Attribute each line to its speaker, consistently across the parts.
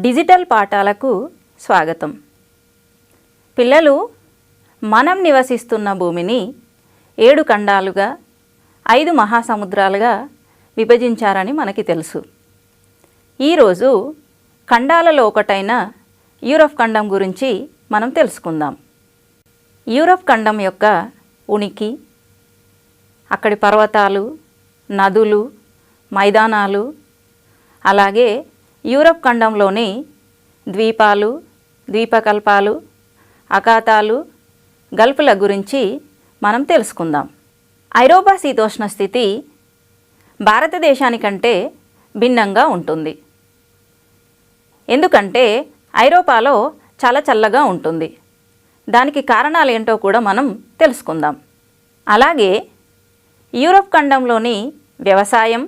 Speaker 1: Digital పాఠాలకు స్వాగతం. పిల్లలు, మనం నివసిస్తున్న భూమిని 7 ఖండాలుగా 5 మహాసముద్రాలుగా విభజించారని మనకి తెలుసు. ఈరోజు ఖండాలలో ఒకటైన యూరప్ ఖండం గురించి మనం తెలుసుకుందాం. యూరప్ ఖండం యొక్క ఉనికి, అక్కడి పర్వతాలు, నదులు, మైదానాలు, అలాగే యూరప్ ఖండంలోని ద్వీపాలు, ద్వీపకల్పాలు, అఖాతాలు, గల్ఫ్ల గురించి మనం తెలుసుకుందాం. ఐరోపా శీతోష్ణ స్థితి భారతదేశానికంటే భిన్నంగా ఉంటుంది. ఎందుకంటే ఐరోపాలో చాలా చల్లగా ఉంటుంది. దానికి కారణాలు ఏంటో కూడా మనం తెలుసుకుందాం. అలాగే యూరప్ ఖండంలోని వ్యవసాయం,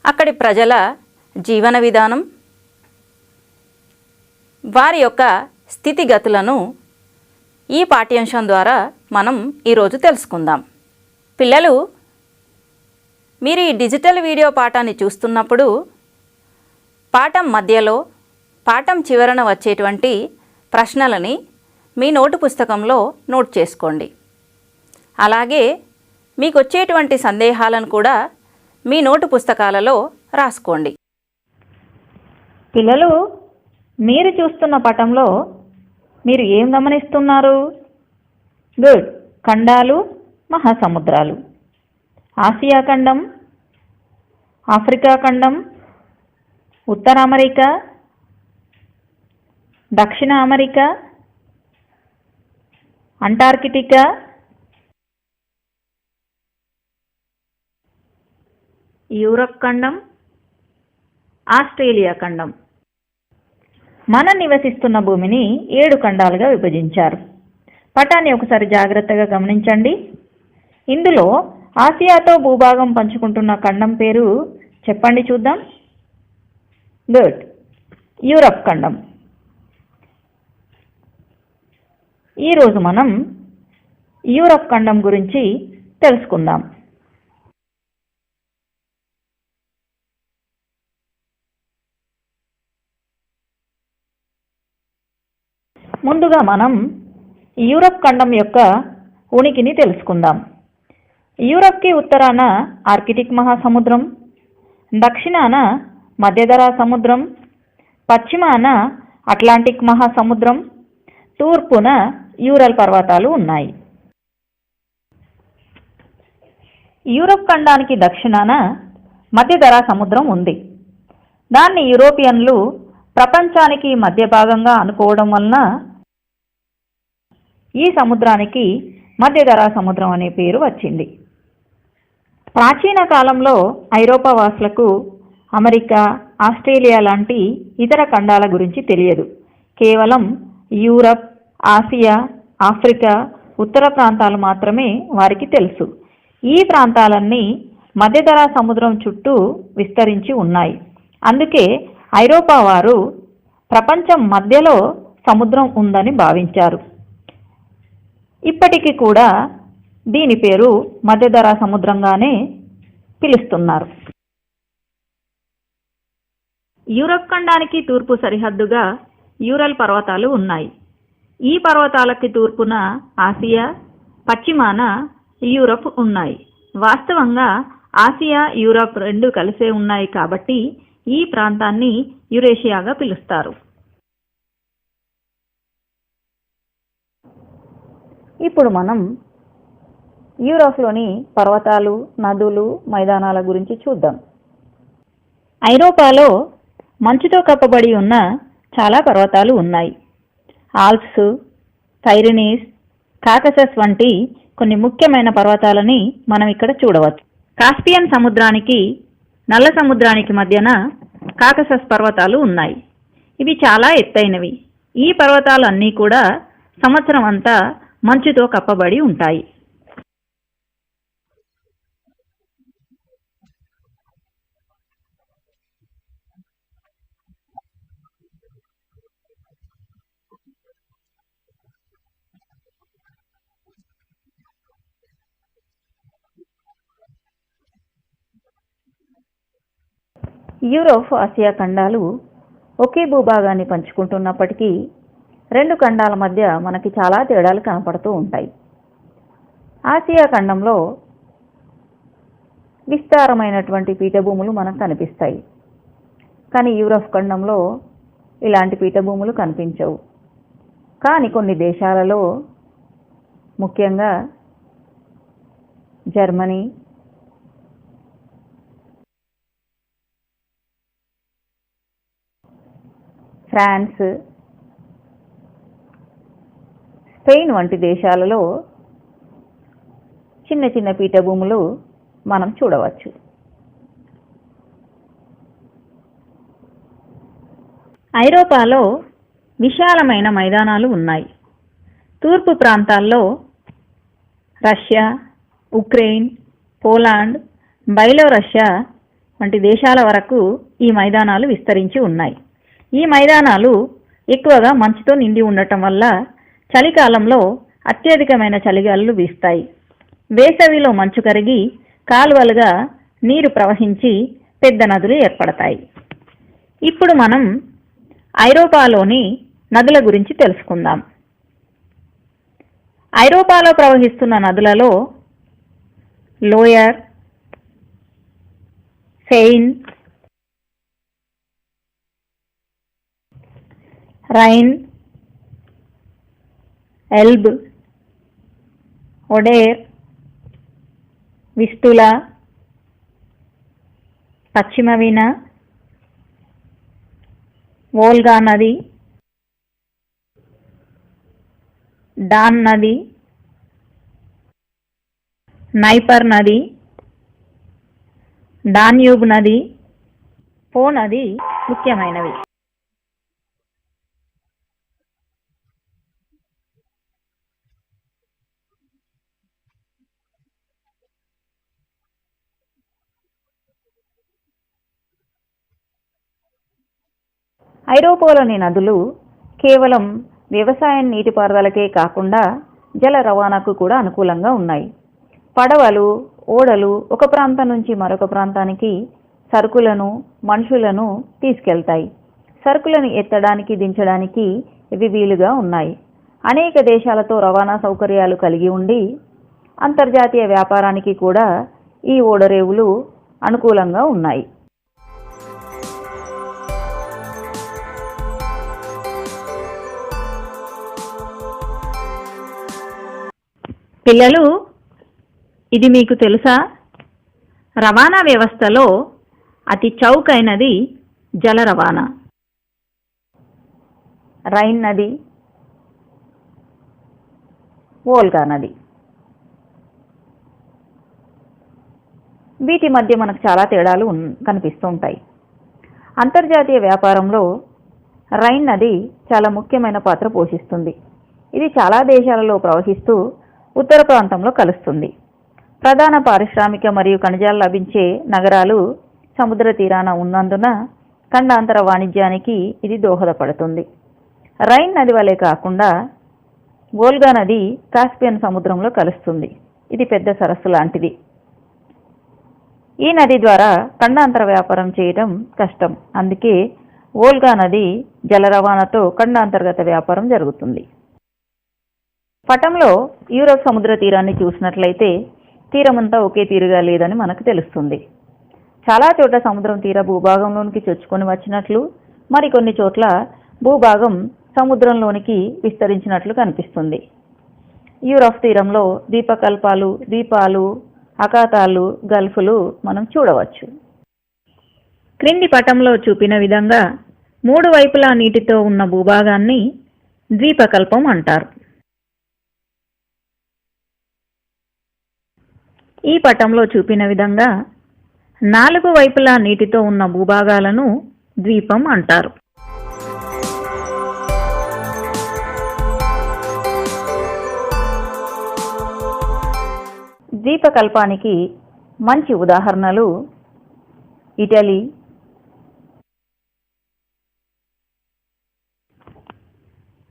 Speaker 1: అక్కడి ప్రజల జీవన విధానం, వారి యొక్క స్థితిగతులను ఈ పాఠ్యాంశం ద్వారా మనం ఈరోజు తెలుసుకుందాం. పిల్లలు, మీరు ఈ డిజిటల్ వీడియో పాఠాన్ని చూస్తున్నప్పుడు పాఠం మధ్యలో, పాఠం చివరన వచ్చేటువంటి ప్రశ్నలని మీ నోటు పుస్తకంలో నోట్ చేసుకోండి. అలాగే మీకు వచ్చేటువంటి సందేహాలను కూడా మీ నోటు పుస్తకాలలో రాసుకోండి. పిల్లలు, మీరు చూస్తున్న పటంలో మీరు ఏం గమనిస్తున్నారు? గుడ్. ఖండాలు, మహాసముద్రాలు. ఆసియా ఖండం, ఆఫ్రికా ఖండం, ఉత్తర అమెరికా, దక్షిణ అమెరికా, అంటార్కిటికా, యూరప్ ఖండం, ఆస్ట్రేలియా ఖండం. మనం నివసిస్తున్న భూమిని 7 ఖండాలుగా విభజించారు. పటాన్ని ఒకసారి జాగ్రత్తగా గమనించండి. ఇందులో ఆసియాతో భూభాగం పంచుకుంటున్న ఖండం పేరు చెప్పండి చూద్దాం. గుడ్. యూరప్ ఖండం. ఈరోజు మనం యూరప్ ఖండం గురించి తెలుసుకుందాం. ముందుగా మనం యూరప్ ఖండం యొక్క ఉనికిని తెలుసుకుందాం. యూరప్కి ఉత్తరాన ఆర్కిటిక్ మహాసముద్రం, దక్షిణాన మధ్యధరా సముద్రం, పశ్చిమాన అట్లాంటిక్ మహాసముద్రం, తూర్పున యూరల్ పర్వతాలు ఉన్నాయి. యూరప్ ఖండానికి దక్షిణాన మధ్యధరా సముద్రం ఉంది. దాన్ని యూరోపియన్లు ప్రపంచానికి మధ్య భాగంగా అనుకోవడం వలన ఈ సముద్రానికి మధ్యధరా సముద్రం అనే పేరు వచ్చింది. ప్రాచీన కాలంలో ఐరోపా వాసులకు అమెరికా, ఆస్ట్రేలియా లాంటి ఇతర ఖండాల గురించి తెలియదు. కేవలం యూరప్, ఆసియా, ఆఫ్రికా, ఉత్తర ప్రాంతాలు మాత్రమే వారికి తెలుసు. ఈ ప్రాంతాలన్నీ మధ్యధరా సముద్రం చుట్టూ విస్తరించి ఉన్నాయి. అందుకే ఐరోపా వారు ప్రపంచం మధ్యలో సముద్రం ఉందని భావించారు. ఇప్పటికీ కూడా దీని పేరు మధ్యధరా సముద్రంగానే పిలుస్తున్నారు. యూరప్ ఖండానికి తూర్పు సరిహద్దుగా యూరల్ పర్వతాలు ఉన్నాయి. ఈ పర్వతాలకి తూర్పున ఆసియా, పశ్చిమాన యూరప్ ఉన్నాయి. వాస్తవంగా ఆసియా, యూరప్ రెండు కలిసే ఉన్నాయి కాబట్టి ఈ ప్రాంతాన్ని యురేషియాగా పిలుస్తారు. ఇప్పుడు మనం యూరప్లోని పర్వతాలు, నదులు, మైదానాల గురించి చూద్దాం. ఐరోపాలో మంచుతో కప్పబడి ఉన్న చాలా పర్వతాలు ఉన్నాయి. ఆల్ప్స్, పైరినీస్, కాకసస్ వంటి కొన్ని ముఖ్యమైన పర్వతాలని మనం ఇక్కడ చూడవచ్చు. కాస్పియన్ సముద్రానికి, నల్ల సముద్రానికి మధ్యన కాకసస్ పర్వతాలు ఉన్నాయి. ఇవి చాలా ఎత్తైనవి. ఈ పర్వతాలు అన్నీ కూడా సంవత్సరం అంతా మంచుతో కప్పబడి ఉంటాయి. యూరోప్, ఆసియా ఖండాలు ఒకే భూభాగాన్ని పంచుకుంటున్నప్పటికీ రెండు ఖండాల మధ్య మనకి చాలా తేడాలు కనపడుతూ ఉంటాయి. ఆసియా ఖండంలో విస్తారమైనటువంటి పీఠభూములు మనకు కనిపిస్తాయి. కానీ యూరప్ ఖండంలో ఇలాంటి పీఠభూములు కనిపించవు. కానీ కొన్ని దేశాలలో, ముఖ్యంగా జర్మనీ, ఫ్రాన్స్, స్పెయిన్ వంటి దేశాలలో చిన్న చిన్న పీఠభూములు మనం చూడవచ్చు. ఐరోపాలో విశాలమైన మైదానాలు ఉన్నాయి. తూర్పు ప్రాంతాల్లో రష్యా, ఉక్రెయిన్, పోలాండ్, బెలారస్ వంటి దేశాల వరకు ఈ మైదానాలు విస్తరించి ఉన్నాయి. ఈ మైదానాలు ఎక్కువగా మంచుతో నిండి ఉండటం వల్ల చలికాలంలో అత్యధికమైన చలిగాలులు వీస్తాయి. వేసవిలో మంచు కరిగి కాలువలుగా నీరు ప్రవహించి పెద్ద నదులు ఏర్పడతాయి. ఇప్పుడు మనం ఐరోపాలోని నదుల గురించి తెలుసుకుందాం. ఐరోపాలో ప్రవహిస్తున్న నదులలో లోయర్, సెయిన్, రైన్, ఎల్బ్, ఒడేర్, విస్టులా, పశ్చిమ వీనా, వోల్గా నది, డాన్ నది, నైపర్ నది, డాన్యూబ్ నది, పో నది ముఖ్యమైనవి. ఐరోపాలోని నదులు కేవలం వ్యవసాయ నీటిపారుదలకే కాకుండా జల రవాణాకు కూడా అనుకూలంగా ఉన్నాయి. పడవలు, ఓడలు ఒక ప్రాంతం నుంచి మరొక ప్రాంతానికి సరుకులను, మనుషులను తీసుకెళ్తాయి. సరుకులను ఎత్తడానికి, దించడానికి ఇవి వీలుగా ఉన్నాయి. అనేక దేశాలతో రవాణా సౌకర్యాలు కలిగి ఉండి అంతర్జాతీయ వ్యాపారానికి కూడా ఈ ఓడరేవులు అనుకూలంగా ఉన్నాయి. పిల్లలు, ఇది మీకు తెలుసా? రవాణా వ్యవస్థలో అతి చౌకైనది జల రవాణా. రైన్ నది, వోల్గా నది, వీటి మధ్య మనకు చాలా తేడాలు కనిపిస్తూ ఉంటాయి. అంతర్జాతీయ వ్యాపారంలో రైన్ నది చాలా ముఖ్యమైన పాత్ర పోషిస్తుంది. ఇది చాలా దేశాలలో ప్రవహిస్తూ ఉత్తర ప్రాంతంలో కలుస్తుంది. ప్రధాన పారిశ్రామిక మరియు ఖనిజాలు లభించే నగరాలు సముద్ర తీరాన ఉన్నందున ఖండాంతర వాణిజ్యానికి ఇది దోహదపడుతుంది. రైన్ నది వలె కాకుండా వోల్గా నది కాస్పియన్ సముద్రంలో కలుస్తుంది. ఇది పెద్ద సరస్సు లాంటిది. ఈ నది ద్వారా ఖండాంతర వ్యాపారం చేయడం కష్టం. అందుకే వోల్గా నది జల రవాణాతో ఖండాంతర్గత వ్యాపారం జరుగుతుంది. పటంలో యూరప్ సముద్ర తీరాన్ని చూసినట్లయితే తీరమంతా ఒకే తీరుగా లేదని మనకు తెలుస్తుంది. చాలా చోట్ల సముద్రం తీర భూభాగంలోనికి చొచ్చుకొని వచ్చినట్లు, మరికొన్ని చోట్ల భూభాగం సముద్రంలోనికి విస్తరించినట్లు కనిపిస్తుంది. యూరప్ తీరంలో ద్వీపకల్పాలు, ద్వీపాలు, అఖాతాలు, గల్ఫ్లు మనం చూడవచ్చు. క్రింది పటంలో చూపిన విధంగా మూడు వైపులా నీటితో ఉన్న భూభాగాన్ని ద్వీపకల్పం అంటారు. ఈ పటంలో చూపిన విధంగా నాలుగు వైపులా నీటితో ఉన్న భూభాగాలను ద్వీపం అంటారు. ద్వీపకల్పానికి మంచి ఉదాహరణలు Italy,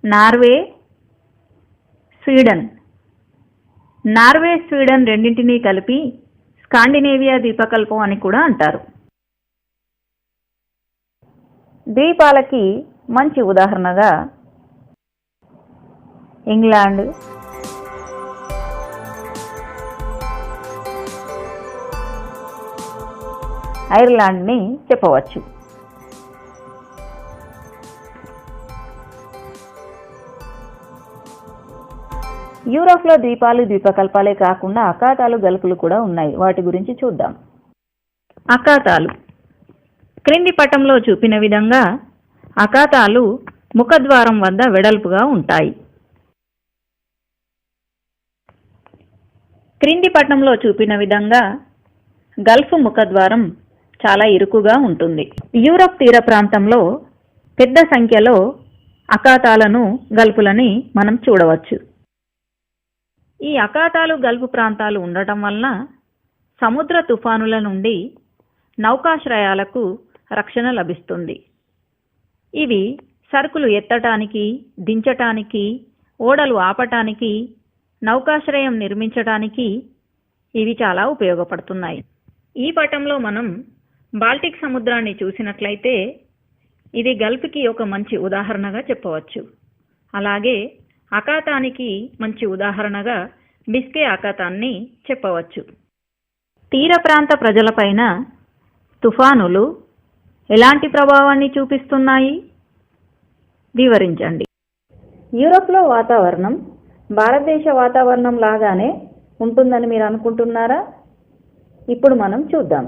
Speaker 1: Norway, Sweden. Norway, Sweden రెండింటినీ కలిపి స్కాండినేవియా ద్వీపకల్పం అని కూడా అంటారు. ద్వీపాలకి మంచి ఉదాహరణగా ఇంగ్లాండ్, ఐర్లాండ్ని చెప్పవచ్చు. యూరోప్లో ద్వీపాలు, ద్వీపకల్పాలే కాకుండా అఖాతాలు, గల్ఫ్లు కూడా ఉన్నాయి. వాటి గురించి చూద్దాం. అఖాతాలు. క్రింది పటంలో చూపిన విధంగా అఖాతాలు ముఖద్వారం వద్ద వెడల్పుగా ఉంటాయి. క్రింది పటంలో చూపిన విధంగా గల్ఫ్ ముఖద్వారం చాలా ఇరుకుగా ఉంటుంది. యూరప్ తీర ప్రాంతంలో పెద్ద సంఖ్యలో అఖాతాలను, గల్ఫులని మనం చూడవచ్చు. ఈ అఖాతాలు, గల్ఫ్ ప్రాంతాలు ఉండటం వలన సముద్ర తుఫానుల నుండి నౌకాశ్రయాలకు రక్షణ లభిస్తుంది. ఇవి సరుకులు ఎత్తటానికి, దించటానికి, ఓడలు ఆపటానికి, నౌకాశ్రయం నిర్మించటానికి ఇవి చాలా ఉపయోగపడుతున్నాయి. ఈ పటంలో మనం బాల్టిక్ సముద్రాన్ని చూసినట్లయితే ఇది గల్ఫ్కి ఒక మంచి ఉదాహరణగా చెప్పవచ్చు. అలాగే అఖాతానికి మంచి ఉదాహరణగా బిస్కే అఖాతాన్ని చెప్పవచ్చు. తీర ప్రాంత ప్రజలపైన తుఫానులు ఎలాంటి ప్రభావాన్ని చూపిస్తున్నాయి వివరించండి. యూరోప్లో వాతావరణం భారతదేశ వాతావరణం లాగానే ఉంటుందని మీరు అనుకుంటున్నారా? ఇప్పుడు మనం చూద్దాం.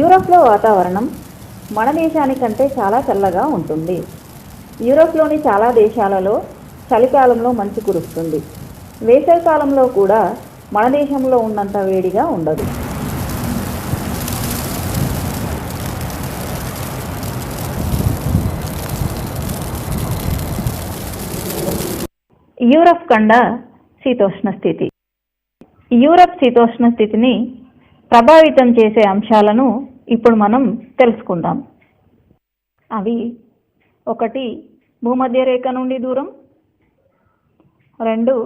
Speaker 1: యూరోప్లో వాతావరణం మన దేశానికంటే చాలా చల్లగా ఉంటుంది. యూరోప్లోని చాలా దేశాలలో చలికాలంలో మంచు కురుస్తుంది. వేసవికాలంలో కూడా మన దేశంలో ఉన్నంత వేడిగా ఉండదు. యూరప్ ఖండ శీతోష్ణ స్థితి. యూరప్ శీతోష్ణ స్థితిని ప్రభావితం చేసే అంశాలను ఇప్పుడు మనం తెలుసుకుందాం. అవి 1 భూమధ్య రేఖ నుండి దూరం, 2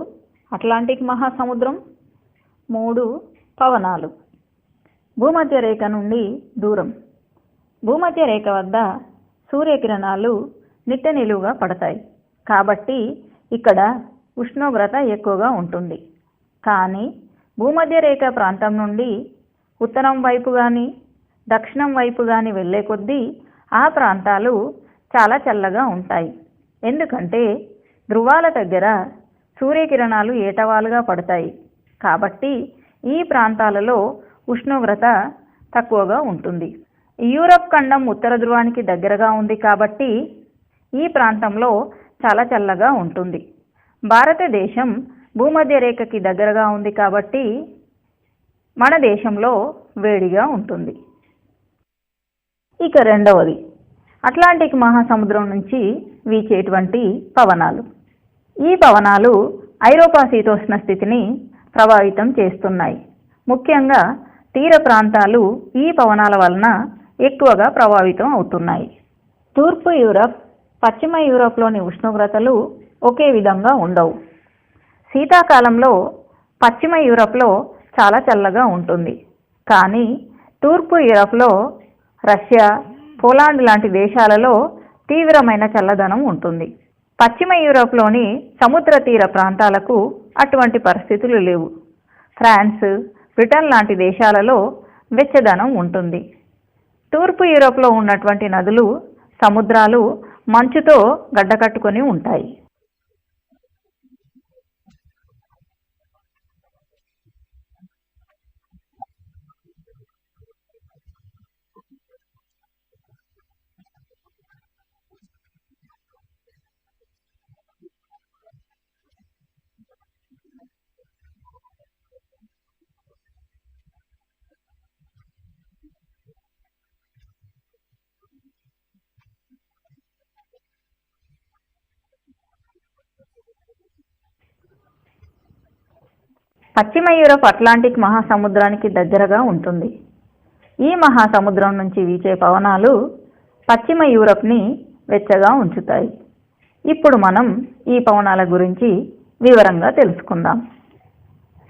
Speaker 1: అట్లాంటిక్ మహాసముద్రం, 3 పవనాలు. భూమధ్య రేఖ నుండి దూరం. భూమధ్య రేఖ వద్ద సూర్యకిరణాలు నిట్ట నిలువుగా పడతాయి కాబట్టి ఇక్కడ ఉష్ణోగ్రత ఎక్కువగా ఉంటుంది. కానీ భూమధ్య రేఖ ప్రాంతం నుండి ఉత్తరం వైపు కానీ దక్షిణం వైపు కానీ వెళ్ళే కొద్దీ ఆ ప్రాంతాలు చాలా చల్లగా ఉంటాయి. ఎందుకంటే ధృవాల దగ్గర సూర్యకిరణాలు ఏటవాలుగా పడతాయి కాబట్టి ఈ ప్రాంతాలలో ఉష్ణోగ్రత తక్కువగా ఉంటుంది. యూరప్ ఖండం ఉత్తర ధృవానికి దగ్గరగా ఉంది కాబట్టి ఈ ప్రాంతంలో చాలా చల్లగా ఉంటుంది. భారతదేశం భూమధ్య రేఖకి దగ్గరగా ఉంది కాబట్టి మన దేశంలో వేడిగా ఉంటుంది. ఇక రెండవది అట్లాంటిక్ మహాసముద్రం నుంచి వీచేటువంటి పవనాలు. ఈ పవనాలు ఐరోపా శీతోష్ణ స్థితిని ప్రభావితం చేస్తున్నాయి. ముఖ్యంగా తీర ప్రాంతాలు ఈ పవనాల వలన ఎక్కువగా ప్రభావితం అవుతున్నాయి. తూర్పు యూరప్, పశ్చిమ యూరప్లోని ఉష్ణోగ్రతలు ఒకే విధంగా ఉండవు. శీతాకాలంలో పశ్చిమ యూరప్లో చాలా చల్లగా ఉంటుంది. కానీ తూర్పు యూరప్లో రష్యా, పోలాండ్ లాంటి దేశాలలో తీవ్రమైన చల్లదనం ఉంటుంది. పశ్చిమ యూరప్లోని సముద్ర తీర ప్రాంతాలకు అటువంటి పరిస్థితులు లేవు. ఫ్రాన్స్, బ్రిటన్ లాంటి దేశాలలో వెచ్చదనం ఉంటుంది. తూర్పు యూరప్లో ఉన్నటువంటి నదులు, సముద్రాలు మంచుతో గడ్డకట్టుకొని ఉంటాయి. పశ్చిమ యూరప్ అట్లాంటిక్ మహాసముద్రానికి దగ్గరగా ఉంటుంది. ఈ మహాసముద్రం నుంచి వీచే పవనాలు పశ్చిమ యూరప్ని వెచ్చగా ఉంచుతాయి. ఇప్పుడు మనం ఈ పవనాల గురించి వివరంగా తెలుసుకుందాం.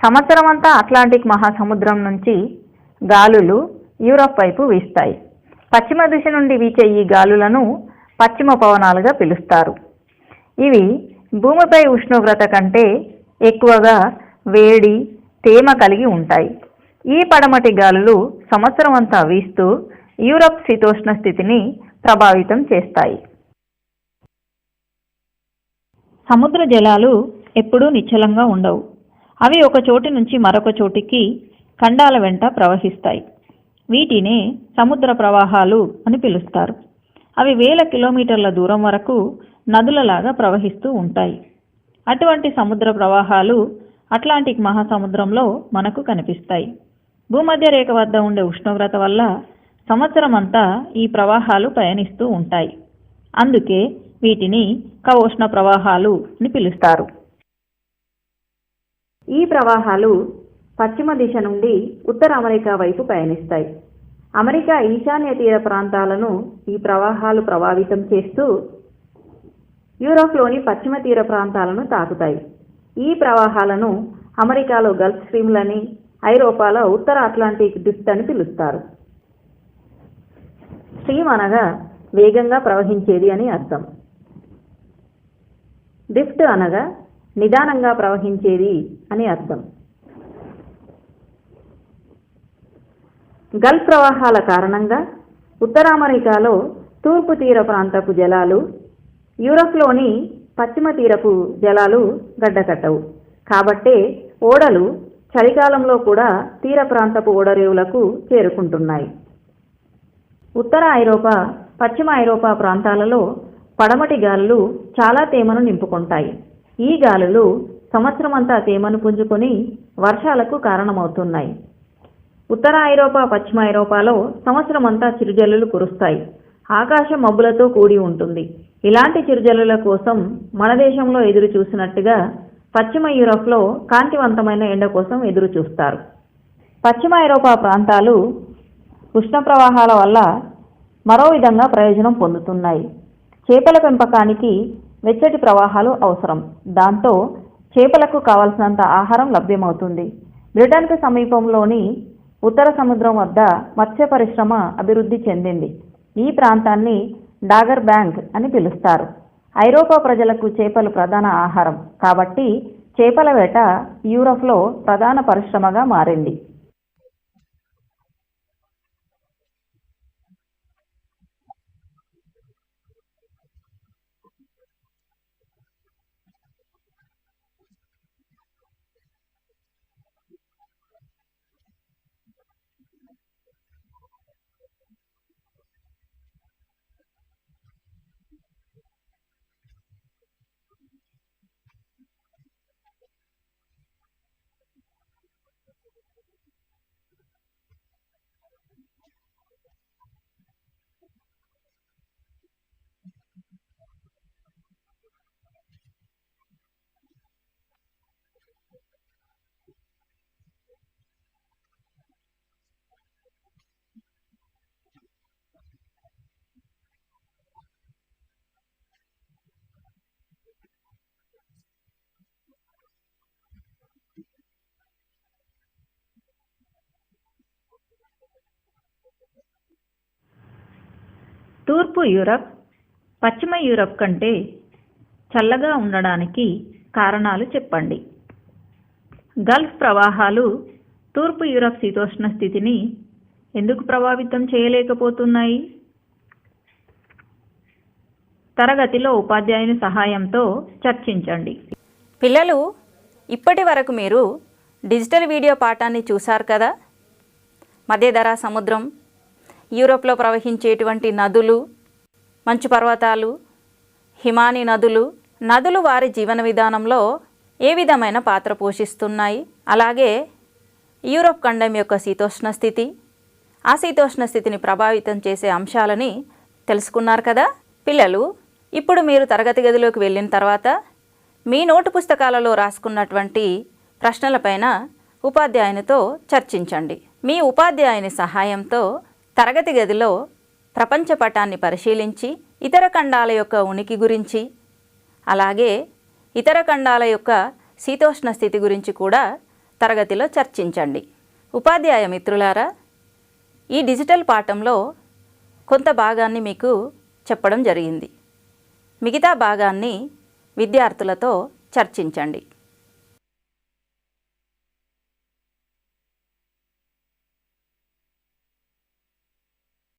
Speaker 1: సంవత్సరం అంతా అట్లాంటిక్ మహాసముద్రం నుంచి గాలులు యూరప్ వైపు వీస్తాయి. పశ్చిమ దిశ నుండి వీచే ఈ గాలులను పశ్చిమ పవనాలుగా పిలుస్తారు. ఇవి భూమిపై ఉష్ణోగ్రత కంటే ఎక్కువగా వేడి, తేమ కలిగి ఉంటాయి. ఈ పడమటి గాలులు సంవత్సరం అంతా వీస్తూ యూరప్ శీతోష్ణ స్థితిని ప్రభావితం చేస్తాయి. సముద్ర జలాలు ఎప్పుడూ నిశ్చలంగా ఉండవు. అవి ఒక చోటి నుంచి మరొక చోటికి ఖండాల వెంట ప్రవహిస్తాయి. వీటినే సముద్ర ప్రవాహాలు అని పిలుస్తారు. అవి వేల కిలోమీటర్ల దూరం వరకు నదులలాగా ప్రవహిస్తూ ఉంటాయి. అటువంటి సముద్ర ప్రవాహాలు అట్లాంటిక్ మహాసముద్రంలో మనకు కనిపిస్తాయి. భూమధ్య రేఖ వద్ద ఉండే ఉష్ణోగ్రత వల్ల సంవత్సరం అంతా ఈ ప్రవాహాలు పయనిస్తూ ఉంటాయి. అందుకే వీటిని కవోష్ణ ప్రవాహాలు అని పిలుస్తారు. ఈ ప్రవాహాలు పశ్చిమ దిశ నుండి ఉత్తర అమెరికా వైపు పయనిస్తాయి. అమెరికా ఈశాన్య తీర ప్రాంతాలను ఈ ప్రవాహాలు ప్రభావితం చేస్తూ యూరోప్లోని పశ్చిమ తీర ప్రాంతాలను తాకుతాయి. ఈ ప్రవాహాలను అమెరికాలో గల్ఫ్ స్ట్రీమ్లని, ఐరోపాలో ఉత్తర అట్లాంటిక్ డ్రిఫ్ట్ అని పిలుస్తారు. స్ట్రీమ్ అనగా వేగంగా ప్రవహించేది అని అర్థం. డ్రిఫ్ట్ అనగా నిదానంగా ప్రవహించేది అని అర్థం. గల్ఫ్ ప్రవాహాల కారణంగా ఉత్తర అమెరికాలో తూర్పు తీర ప్రాంతపు జలాలు యూరప్లోని పశ్చిమ తీరపు జలాలు గడ్డకట్టవు. కాబట్టే ఓడలు చలికాలంలో కూడా తీర ప్రాంతపు ఓడరేవులకు చేరుకుంటున్నాయి. ఉత్తర ఐరోపా, పశ్చిమ ఐరోపా ప్రాంతాలలో పడమటి గాలులు చాలా తేమను నింపుకుంటాయి. ఈ గాలులు సంవత్సరం అంతా తేమను పుంజుకొని వర్షాలకు కారణమవుతున్నాయి. ఉత్తర ఐరోపా, పశ్చిమ ఐరోపాలో సంవత్సరం అంతా చిరుజల్లులు కురుస్తాయి. ఆకాశం మబ్బులతో కూడి ఉంటుంది. ఇలాంటి చిరుజల్లుల కోసం మన దేశంలో ఎదురు చూసినట్టుగా పశ్చిమ యూరప్లో కాంతివంతమైన ఎండ కోసం ఎదురు చూస్తారు. పశ్చిమ ఐరోపా ప్రాంతాలు ఉష్ణ ప్రవాహాల వల్ల మరో విధంగా ప్రయోజనం పొందుతున్నాయి. చేపల పెంపకానికి వెచ్చటి ప్రవాహాలు అవసరం. దాంతో చేపలకు కావలసినంత ఆహారం లభ్యమవుతుంది. బ్రిటన్కు సమీపంలోని ఉత్తర సముద్రం వద్ద మత్స్య పరిశ్రమ అభివృద్ధి చెందింది. ఈ ప్రాంతాన్ని డాగర్ బ్యాంక్ అని పిలుస్తారు. ఐరోపా ప్రజలకు చేపలు ప్రధాన ఆహారం కాబట్టి చేపల వేట యూరప్లో ప్రధాన పరిశ్రమగా మారింది. తూర్పు యూరప్ పశ్చిమ యూరప్ కంటే చల్లగా ఉండడానికి కారణాలు చెప్పండి. గల్ఫ్ ప్రవాహాలు తూర్పు యూరప్ శీతోష్ణ స్థితిని ఎందుకు ప్రభావితం చేయలేకపోతున్నాయి? తరగతిలో ఉపాధ్యాయుని సహాయంతో చర్చించండి.
Speaker 2: పిల్లలు, ఇప్పటి వరకు మీరు డిజిటల్ వీడియో పాఠాన్ని చూశారు కదా. మధ్యధరా సముద్రం, యూరోప్లో ప్రవహించేటువంటి నదులు, మంచు పర్వతాలు, హిమానీ నదులు వారి జీవన విధానంలో ఏ విధమైన పాత్ర పోషిస్తున్నాయి, అలాగే యూరోప్ ఖండం యొక్క శీతోష్ణ స్థితి, ఆ శీతోష్ణ స్థితిని ప్రభావితం చేసే అంశాలని తెలుసుకున్నారు కదా. పిల్లలు, ఇప్పుడు మీరు తరగతి గదిలోకి వెళ్ళిన తర్వాత మీ నోటు పుస్తకాలలో రాసుకున్నటువంటి ప్రశ్నలపైన ఉపాధ్యాయునితో చర్చించండి. మీ ఉపాధ్యాయుని సహాయంతో తరగతి గదిలో ప్రపంచ పటాన్ని పరిశీలించి ఇతర ఖండాల యొక్క ఉనికి గురించి, అలాగే ఇతర ఖండాల యొక్క శీతోష్ణ స్థితి గురించి కూడా తరగతిలో చర్చించండి. ఉపాధ్యాయ మిత్రులారా, ఈ డిజిటల్ పాఠంలో కొంత భాగాన్ని మీకు చెప్పడం జరిగింది. మిగతా భాగాన్ని విద్యార్థులతో చర్చించండి.